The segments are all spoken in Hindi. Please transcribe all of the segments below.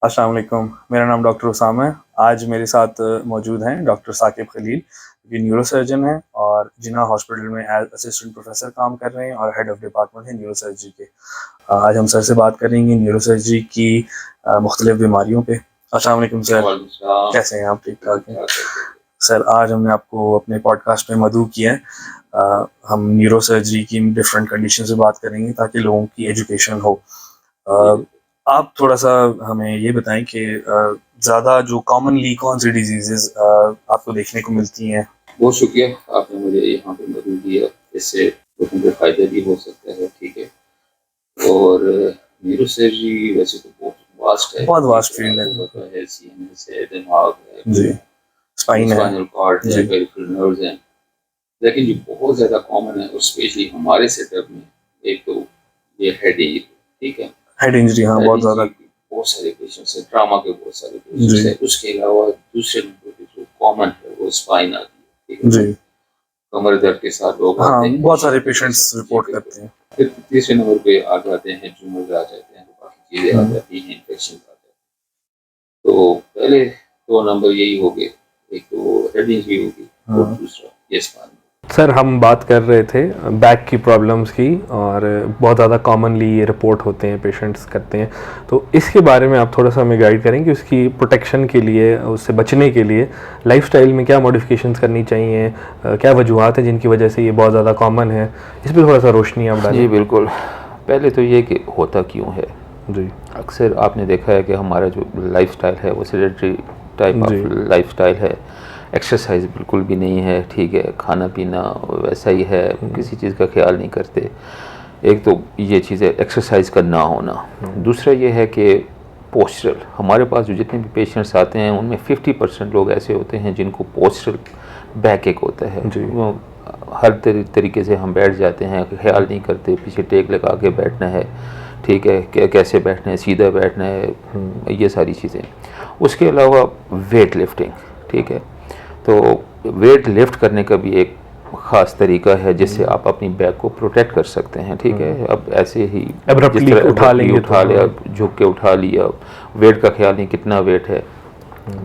अस्सलाम वालेकुम। मेरा नाम डॉक्टर उसामा है। आज मेरे साथ मौजूद हैं डॉक्टर साकिब खलील, ये न्यूरोसर्जन हैं और जिन्ना हॉस्पिटल में एज असिस्टेंट प्रोफेसर काम कर रहे हैं और हेड ऑफ डिपार्टमेंट है न्यूरोसर्जरी के। आज हम सर से बात करेंगे न्यूरोसर्जरी की मुख्तलिफ बीमारियों पे। अस्सलाम वालेकुम सर, कैसे हैं आप? ठीक ठाक हैं सर। आज हमने आपको अपने पॉडकास्ट में मदऊ किया है। हम न्यूरोसर्जरी की डिफरेंट कंडीशन से बात करेंगे ताकि लोगों की एजुकेशन हो। आप थोड़ा सा हमें ये बताएं कि ज़्यादा जो कॉमनली कौन सी डिजीज़ेस आपको देखने को मिलती हैं? बहुत शुक्रिया, आपने मुझे यहाँ पे मदद दिया, इससे लोगों को फ़ायदा भी हो सकता है। ठीक है। और न्यूरोसर्जरी वैसे तो बहुत वास्ट है, बहुत वास्ट फील्ड है। CNS है, दिमाग है जी, स्पाइन है, स्पाइनल कॉर्ड है, पेरिफेरल नर्व्स हैं। लेकिन जो बहुत ज़्यादा कॉमन है और स्पेशली हमारे सेटअप में, एक तो ये हेड इंजरी। ठीक है, हेड इंजरी, हाँ बहुत ज़्यादा। बहुत सारे पेशेंट्स हैं, ट्रामा के बहुत सारे पेशेंट्स हैं। उसके अलावा दूसरे नंबर पे जो कॉमन है वो स्पाइन आती है। ठीक है, कमर दर्द के साथ लोग आते हैं, बहुत सारे पेशेंट्स रिपोर्ट करते हैं। फिर तीसरे नंबर पे आ जाते हैं ट्यूमर्स, आ जाते हैं, बाकी चीज़ें आ जाती हैं, इन्फेक्शन आ जाते हैं। तो पहले दो नंबर यही हो गए, एक तो हेड इंजरी होगी और दूसरा ये स्पाइन। सर, हम बात कर रहे थे बैक की प्रॉब्लम्स की और बहुत ज़्यादा कॉमनली ये रिपोर्ट होते हैं, पेशेंट्स करते हैं। तो इसके बारे में आप थोड़ा सा हमें गाइड करें कि उसकी प्रोटेक्शन के लिए, उससे बचने के लिए लाइफस्टाइल में क्या मॉडिफिकेशंस करनी चाहिए, क्या वजूहत है जिनकी वजह से ये बहुत ज़्यादा कॉमन है, इस पर थोड़ा सा रोशनी आप डालें। जी बिल्कुल। पहले तो ये कि होता क्यों है। जी, अक्सर आपने देखा है कि हमारा जो लाइफस्टाइल है वो सेडेंटरी टाइप ऑफ लाइफस्टाइल है, एक्सरसाइज बिल्कुल भी नहीं है। ठीक है, खाना पीना वैसा ही है, किसी चीज़ का ख्याल नहीं करते। एक तो ये चीज़ है एक्सरसाइज का ना होना। दूसरा ये है कि पोस्चरल, हमारे पास जो जितने भी पेशेंट्स आते हैं उनमें 50% लोग ऐसे होते हैं जिनको पोस्चरल बैक एक होता है। वो हर तरीके से हम बैठ जाते हैं, ख्याल नहीं करते, पीछे टेक लगा के बैठना है। ठीक है, कैसे बैठना है, सीधा बैठना है, ये सारी चीज़ें। उसके अलावा वेट लिफ्टिंग। ठीक है, तो वेट लिफ्ट करने का भी एक ख़ास तरीका है जिससे आप अपनी बैक को प्रोटेक्ट कर सकते हैं। ठीक है, अब ऐसे ही अब्रप्टली उठा लिया, झुक के उठा लिया, वेट का ख्याल नहीं कितना वेट है।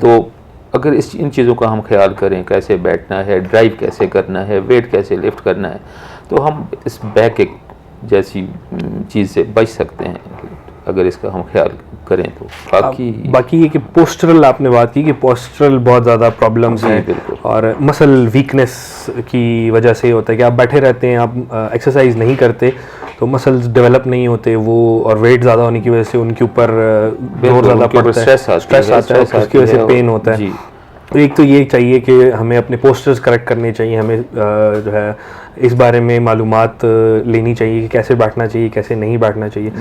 तो अगर इन चीज़ों का हम ख्याल करें, कैसे बैठना है, ड्राइव कैसे करना है, वेट कैसे लिफ्ट करना है, तो हम इस बैक एक जैसी चीज़ से बच सकते हैं अगर इसका हम ख्याल करें तो। बाकी ये कि पोस्चरल आपने बात की कि पोस्चरल बहुत ज़्यादा प्रॉब्लम्स हैं और मसल वीकनेस की वजह से होता है कि आप बैठे रहते हैं, आप एक्सरसाइज नहीं करते तो मसल्स डेवलप नहीं होते वो, और वेट ज़्यादा होने की वजह से उनके ऊपर जोर ज़्यादा पड़ता है, स्ट्रेस आता है, उसकी वजह से पेन होता है। तो एक तो ये चाहिए कि हमें अपने पोस्चर्स करेक्ट करने चाहिए, हमें जो है इस बारे में मालूमात लेनी चाहिए कि कैसे बैठना चाहिए, कैसे नहीं बैठना चाहिए।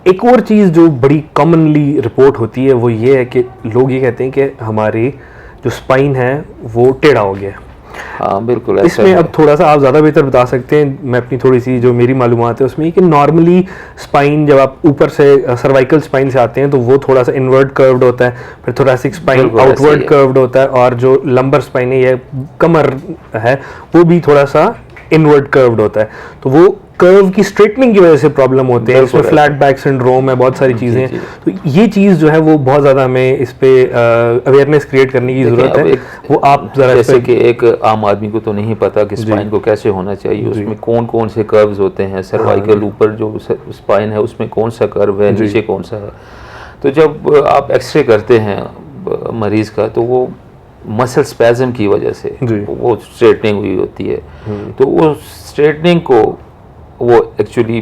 एक और चीज़ जो बड़ी कॉमनली रिपोर्ट होती है वो ये है कि लोग ये कहते हैं कि हमारी जो स्पाइन है वो टेढ़ा हो गया है। हाँ बिल्कुल, इसमें अब थोड़ा सा आप ज़्यादा बेहतर बता सकते हैं, मैं अपनी थोड़ी सी जो मेरी मालूमात है उसमें, कि नॉर्मली स्पाइन जब आप ऊपर से सर्वाइकल स्पाइन से आते हैं तो वो थोड़ा सा इनवर्ड कर्व्ड होता है, फिर थोरेसिक स्पाइन आउटवर्ड कर्व्ड होता है, और जो लंबर स्पाइन है या कमर है वो भी थोड़ा सा इनवर्ड कर्व्ड होता है। तो वो कर्व की स्ट्रेटनिंग की वजह से प्रॉब्लम होते हैं, इसमें फ्लैट बैक सिंड्रोम है, बहुत सारी चीज़ें हैं। तो ये चीज़ जो है वो बहुत ज़्यादा हमें इस पे अवेयरनेस क्रिएट करने की ज़रूरत है। वो आप ज़रा, जैसे कि एक आम आदमी को तो नहीं पता कि स्पाइन को कैसे होना चाहिए, उसमें कौन कौन से कर्व्स होते हैं, सर्वाइकल ऊपर जो स्पाइन है उसमें कौन सा कर्व है, नीचे कौन सा है। तो जब आप एक्सरे करते हैं मरीज़ का तो वो मसल स्पैज़म की वजह से वो स्ट्रेटनिंग हुई होती है। तो वो स्ट्रेटनिंग को वो एक्चुअली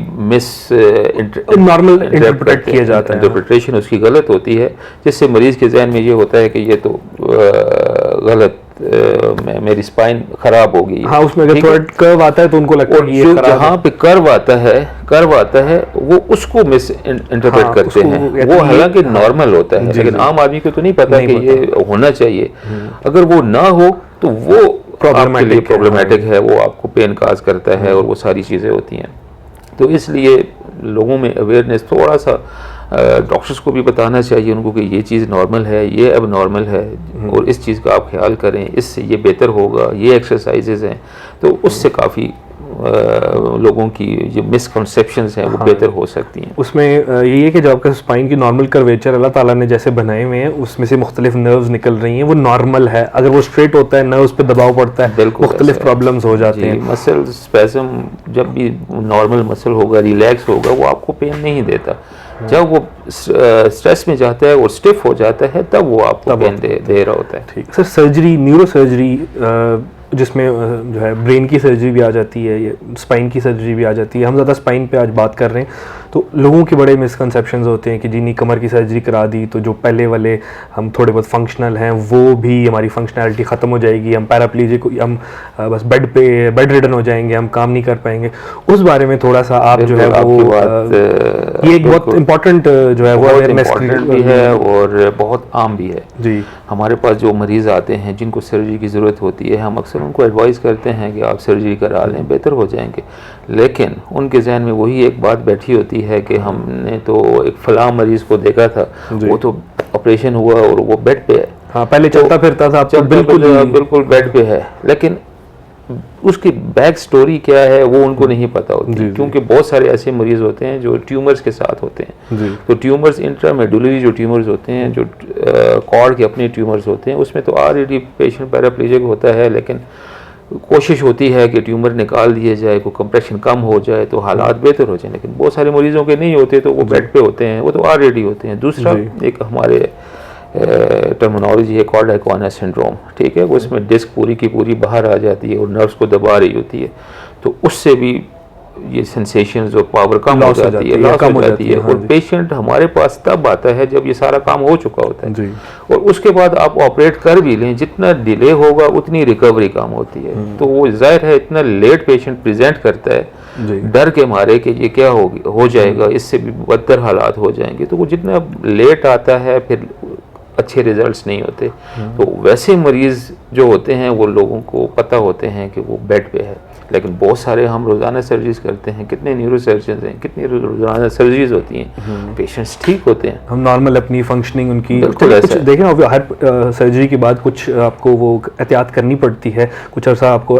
नॉर्मल इंटरप्रेट किया जाता है, इंटरप्रिटेशन उसकी गलत होती है, जिससे मरीज़ के जहन में ये होता है कि ये तो गलत, मेरी स्पाइन खराब होगी। हाँ, उसमें अगर थोड़ा कर्व आता है तो उनको लगता है ये जहाँ पे कर्व आता है वो उसको मिस इंटरप्रेट करते हैं, वो हालांकि नॉर्मल होता है, लेकिन आम आदमी को तो नहीं पता कि ये होना चाहिए। अगर वो ना हो तो वो प्रॉब्लमेटिक है, वो आपको पेन काज करता है और वो सारी चीज़ें होती हैं। तो इसलिए लोगों में अवेयरनेस थोड़ा सा, डॉक्टर्स को भी बताना चाहिए उनको कि ये चीज़ नॉर्मल है, ये अब नॉर्मल है और इस चीज़ का आप ख्याल करें, इससे ये बेहतर होगा, ये एक्सरसाइजेज हैं, तो उससे काफ़ी लोगों की जो मिसकंसेप्शंस हैं वो बेहतर हो सकती हैं। उसमें यही है कि जो आपका स्पाइन की नॉर्मल कर्वेचर अल्लाह ताला ने जैसे बनाए हुए हैं उसमें से मुख्तलिफ नर्व्स निकल रही हैं, वो नॉर्मल है। अगर वो स्ट्रेट होता है नर्व्स पे दबाव पड़ता है, मुख्तलिफ प्रॉब्लम्स हो जाते हैं। मसल स्पैज़म जब भी नॉर्मल मसल होगा, रिलैक्स होगा, वो आपको पेन नहीं देता। जब वो स्ट्रेस में जाता है और स्टिफ हो जाता है तब वो आपको पेन दे रहा होता है। ठीक सर, सर्जरी, न्यूरो सर्जरी जिसमें जो है ब्रेन की सर्जरी भी आ जाती है, ये स्पाइन की सर्जरी भी आ जाती है। हम ज़्यादा स्पाइन पे आज बात कर रहे हैं, तो लोगों के बड़े मिसकंसेप्शंस होते हैं कि जी नहीं कमर की सर्जरी करा दी तो जो पहले वाले हम थोड़े बहुत फंक्शनल हैं वो भी हमारी फंक्शनैलिटी ख़त्म हो जाएगी, हम पैराप्लीजिक, हम बस बेड रिडन हो जाएंगे, हम काम नहीं कर पाएंगे। उस बारे में थोड़ा सा आप जो है वो ये एक बहुत इंपॉर्टेंट जो है वो अवेयरनेस भी है और बहुत आम भी है जी। हमारे पास जो मरीज़ आते हैं जिनको सर्जरी की ज़रूरत होती है, हम अक्सर उनको एडवाइस करते हैं कि आप सर्जरी करा लें, बेहतर हो जाएंगे। लेकिन उनके जहन में वही एक बात बैठी होती है कि हमने तो एक फलां मरीज़ को देखा था, वो तो ऑपरेशन हुआ और वो बेड पे है। हाँ, पहले चलता फिरता था, अब बिल्कुल बेड पे है, लेकिन उसकी बैक स्टोरी क्या है वो उनको नहीं पता होती, क्योंकि बहुत सारे ऐसे मरीज होते हैं जो ट्यूमर्स के साथ होते हैं। तो ट्यूमर्स, इंट्रामेडुलरी जो ट्यूमर्स होते हैं, जो कॉर्ड के अपने ट्यूमर्स होते हैं, उसमें तो ऑलरेडी पेशेंट पैराप्लेजिक होता है, लेकिन कोशिश होती है कि ट्यूमर निकाल दिया जाए, को कंप्रेशन कम हो जाए तो हालात बेहतर हो जाए। लेकिन बहुत सारे मरीजों के नहीं होते, तो वो बेड पे होते हैं, वो तो ऑलरेडी होते हैं। दूसरा एक हमारे टर्मिनोलॉजी है कार्डियक कॉर्नर सिंड्रोम, ठीक है, उसमें डिस्क पूरी की पूरी बाहर आ जाती है और नर्व्स को दबा रही होती है, तो उससे भी ये सेंसेशंस और पावर कम हो जाती है, लॉस हो जाती है। और पेशेंट हमारे पास तब आता है जब ये सारा काम हो चुका होता है, और उसके बाद आप ऑपरेट कर भी लें, जितना डिले होगा उतनी रिकवरी कम होती है। तो वो जाहिर है इतना लेट पेशेंट प्रेजेंट करता है डर के मारे कि ये क्या हो जाएगा, इससे भी बदतर हालात हो जाएंगे। तो वो जितना लेट आता है फिर अच्छे रिजल्ट्स नहीं होते। तो वैसे मरीज़ जो होते हैं वो लोगों को पता होते हैं कि वो बेड पे है, लेकिन बहुत सारे हम रोज़ाना सर्जरीज करते हैं, कितने न्यूरो सर्जन हैं, कितनी रोज़ाना सर्जरीज होती हैं, पेशेंट्स ठीक होते हैं, हम नॉर्मल अपनी फंक्शनिंग उनकी कुछ देखें। हर सर्जरी के बाद कुछ आपको वो एहतियात करनी पड़ती है, कुछ अर्सा आपको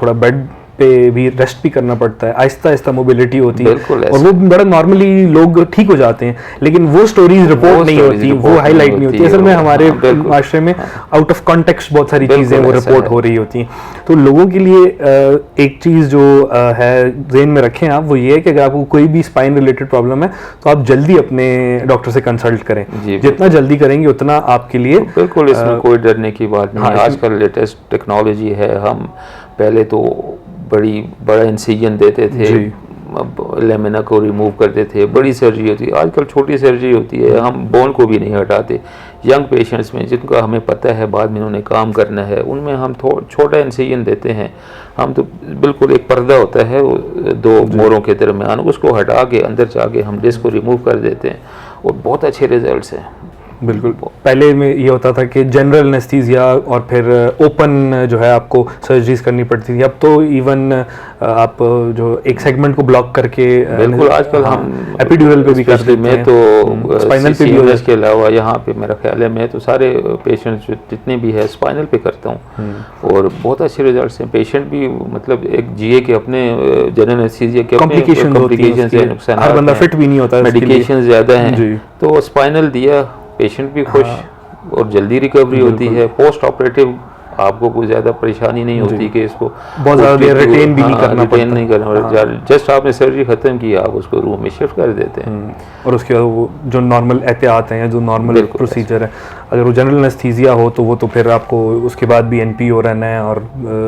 थोड़ा बेड पे भी रेस्ट भी करना पड़ता है, आहिस्ता आहिस्ता मोबिलिटी होती है, और वो बड़ा नॉर्मली लोग ठीक हो जाते हैं, लेकिन वो स्टोरीज रिपोर्ट नहीं होती, वो हाईलाइट नहीं होती। असल में हमारे माशरे में आउट ऑफ कॉन्टेक्स्ट बहुत सारी चीज़ें वो रिपोर्ट हो रही होती हैं। तो लोगों के लिए एक चीज़ जो है ज़हन में रखें आप, वो ये है कि अगर आपको कोई भी स्पाइन रिलेटेड प्रॉब्लम है तो आप जल्दी अपने डॉक्टर से कंसल्ट करें, जितना जल्दी करेंगे उतना आपके लिए। बिल्कुल, इसमें कोई डरने की बात नहीं है। आजकल लेटेस्ट टेक्नोलॉजी है, हम पहले तो बड़ा इंसिजन देते थे, लेमिना को रिमूव करते थे, बड़ी सर्जरी होती है, आजकल छोटी सर्जरी होती है, हम बोन को भी नहीं हटाते। यंग पेशेंट्स में जिनका हमें पता है बाद में उन्होंने काम करना है, उनमें हम छोटा इंसिजन देते हैं। हम तो बिल्कुल एक पर्दा होता है दो मोरों के दरमियान, उसको हटा के अंदर जाके हम डिस्क को रिमूव कर देते हैं और बहुत अच्छे रिजल्ट्स हैं। बिल्कुल, पहले में ये होता था कि जनरल एनेस्थीसिया और फिर ओपन जो है आपको सर्जरीज करनी पड़ती थी। अब तो इवन आप जो एक सेगमेंट को ब्लॉक करके बिल्कुल आजकल हम एपिड्यूरल पे भी कर देते हैं, तो स्पाइनल पे भी के अलावा यहाँ पे मेरा ख्याल है मैं तो सारे पेशेंट्स जितने भी है स्पाइनल पे करता हूँ और बहुत अच्छे रिजल्ट्स हैं। पेशेंट भी मतलब एक जीए के अपने जनरल एनेस्थीसिया के कॉम्प्लिकेशन है, नुकसान, हर बंदा फिट भी नहीं होता, मेडिकेशन ज़्यादा हैं, तो स्पाइनल दिया, पेशेंट भी खुश और जल्दी रिकवरी होती है। पोस्ट ऑपरेटिव आपको कोई ज़्यादा परेशानी नहीं होती कि इसको बहुत ज़्यादा देर रिटेन भी नहीं करना पड़ता। जस्ट आपने सर्जरी ख़त्म की, आप उसको रूम में शिफ्ट कर देते हैं और उसके बाद वो जो नॉर्मल एहतियात हैं, जो नॉर्मल प्रोसीजर है, अगर वो जनरल एनेस्थीसिया हो तो वो तो फिर आपको उसके बाद भी एनपीओ रहना है और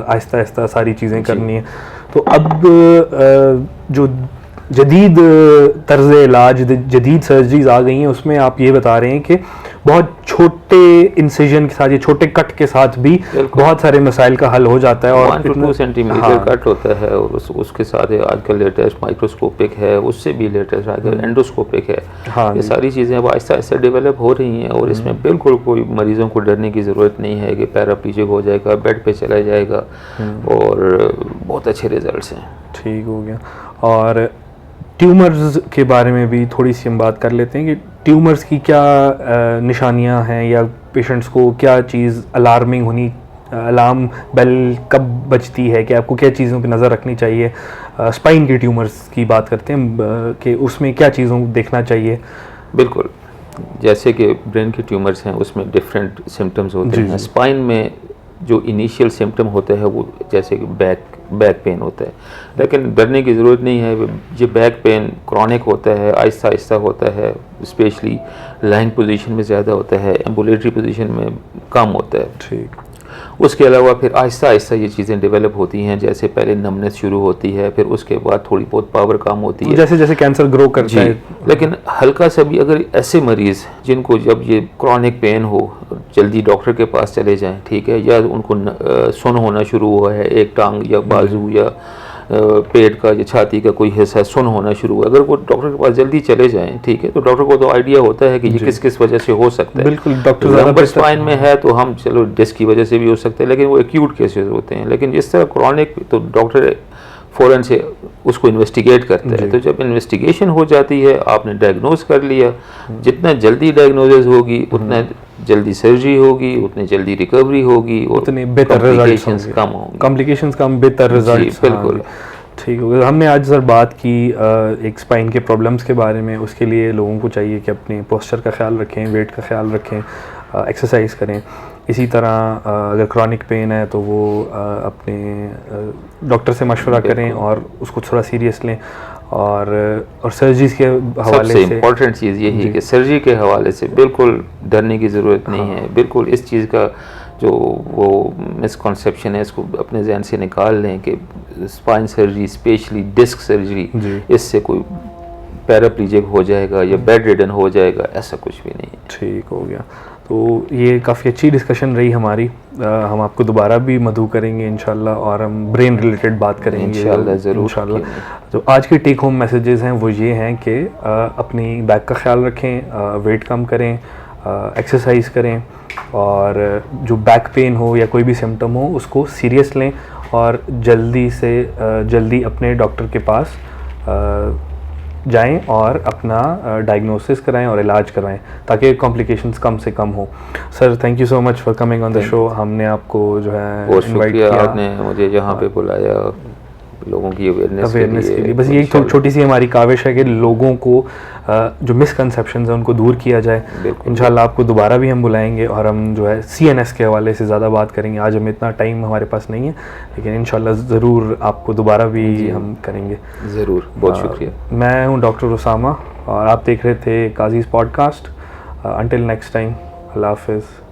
आहिस्ता आहिस्ता सारी चीज़ें करनी है। तो अब जो जदीद तर्ज़ इलाज, जदीद सर्जरीज आ गई हैं, उसमें आप ये बता रहे हैं कि बहुत छोटे इंसिजन के साथ, ये छोटे कट के साथ भी बहुत सारे मसाइल का हल हो जाता है। और 1 to 2 सेंटीमीटर कट होता है और उसके साथ आजकल लेटेस्ट माइक्रोस्कोपिक है, उससे भी लेटेस्ट आजकल एंडोस्कोपिक है। ये सारी चीज़ें अब आहिस्ता आहिस्ता डेवलप हो रही हैं और इसमें बिल्कुल कोई मरीज़ों को डरने की ज़रूरत नहीं है कि पैराप्लीजिक हो जाएगा, बेड पे चला जाएगा, और बहुत अच्छे रिजल्ट्स हैं। ठीक हो गया। और ट्यूमर्स के बारे में भी थोड़ी सी हम बात कर लेते हैं कि ट्यूमर्स की क्या निशानियां हैं, या पेशेंट्स को क्या चीज़ अलार्मिंग होनी अलार्म बेल कब बजती है, कि आपको क्या चीज़ों पे नज़र रखनी चाहिए? स्पाइन की ट्यूमर्स की बात करते हैं कि उसमें क्या चीज़ों को देखना चाहिए? बिल्कुल, जैसे कि ब्रेन की ट्यूमर्स हैं उसमें डिफरेंट सिम्टम्स होते हैं। स्पाइन में जो इनिशियल सिम्टम होता है वो जैसे कि बैक पेन होता है, लेकिन डरने की ज़रूरत नहीं है। ये बैक पेन क्रॉनिक होता है, आहिस्ता आहिस्ता होता है, स्पेशली लाइंग पोजीशन में ज़्यादा होता है, एम्बुलेटरी पोजीशन में कम होता है। ठीक। उसके अलावा फिर आहिस्ता आहिस्ता ये चीज़ें डेवलप होती हैं, जैसे पहले नमनेस शुरू होती है, फिर उसके बाद थोड़ी बहुत पावर कम होती है, जैसे जैसे कैंसर ग्रो करता है। लेकिन हल्का सा भी अगर ऐसे मरीज़ जिनको जब ये क्रॉनिक पेन हो, जल्दी डॉक्टर के पास चले जाएं, ठीक है, या उनको सुन होना शुरू हुआ है, एक टांग या बाजू या पेट का या छाती का कोई हिस्सा सुन होना शुरू हुआ, अगर वो डॉक्टर के पास जल्दी चले जाएं, ठीक है, तो डॉक्टर को तो आइडिया होता है कि ये किस किस वजह से हो सकता है। बिल्कुल, डॉक्टर लंबर स्पाइन में है तो हम चलो डिस्क की वजह से भी हो सकते हैं, लेकिन वो एक्यूट केसेस होते हैं। लेकिन जिस तरह क्रॉनिक, तो डॉक्टर फ़ौरन से उसको इन्वेस्टिगेट करता है। तो जब इन्वेस्टिगेशन हो जाती है, आपने डायग्नोज कर लिया, जितना जल्दी डायग्नोसिस होगी उतना जल्दी सर्जरी होगी, उतनी जल्दी रिकवरी होगी, उतने बेहतर रिजल्ट्स कम होंगे, कॉम्प्लिकेशंस कम, बेहतर रिजल्ट्स। बिल्कुल। ठीक हो गया। हमने आज सर बात की एक स्पाइन के प्रॉब्लम्स के बारे में। उसके लिए लोगों को चाहिए कि अपने पोस्चर का ख्याल रखें, वेट का ख्याल रखें, एक्सरसाइज करें। इसी तरह अगर क्रॉनिक पेन है तो वो अपने डॉक्टर से मशवरा करें और उसको थोड़ा सीरियस लें। और सर्जरीज के हवाले से इम्पॉर्टेंट चीज़ यही है कि सर्जरी के हवाले से बिल्कुल डरने की ज़रूरत नहीं है। बिल्कुल इस चीज़ का जो वो मिसकॉन्सेप्शन है इसको अपने जहन से निकाल लें कि spine surgery, specially disc surgery, इससे कोई पैराप्लीजिक हो जाएगा या बेड रिडन हो जाएगा, ऐसा कुछ भी नहीं है। ठीक हो गया। तो ये काफ़ी अच्छी डिस्कशन रही हमारी। हम आपको दोबारा भी मदऊ करेंगे इंशाल्लाह, और हम ब्रेन रिलेटेड बात करेंगे इंशाल्लाह, ज़रूर इंशाल्लाह। तो आज के टेक होम मैसेजेस हैं वो ये हैं कि अपनी बैक का ख्याल रखें, वेट कम करें, एक्सरसाइज करें, और जो बैक पेन हो या कोई भी सिम्टम हो उसको सीरियस लें, और जल्दी से जल्दी अपने डॉक्टर के पास जाएं और अपना डायग्नोसिस कराएं और इलाज कराएं ताकि कॉम्प्लिकेशंस कम से कम हो। Sir, thank you so much for coming on the show. हमने आपको जो है बहुत शुक्रिया, आपने मुझे यहाँ पे बुलाया लोगों की अवेयरनेस के लिए। बस ये छोटी सी हमारी काविश है कि लोगों को जो मिसकंसेप्शंस हैं उनको दूर किया जाए। इंशाल्लाह आपको दोबारा भी हम बुलाएंगे और हम जो है CNS के हवाले से ज़्यादा बात करेंगे। आज हमें इतना टाइम हमारे पास नहीं है, लेकिन इंशाल्लाह ज़रूर आपको दोबारा भी हम करेंगे। ज़रूर, बहुत शुक्रिया। मैं हूँ डॉक्टर उसामा और आप देख रहे थे काज़ीज़ पॉडकास्ट। अंटिल नेक्स्ट टाइम, अल्लाह हाफिज़।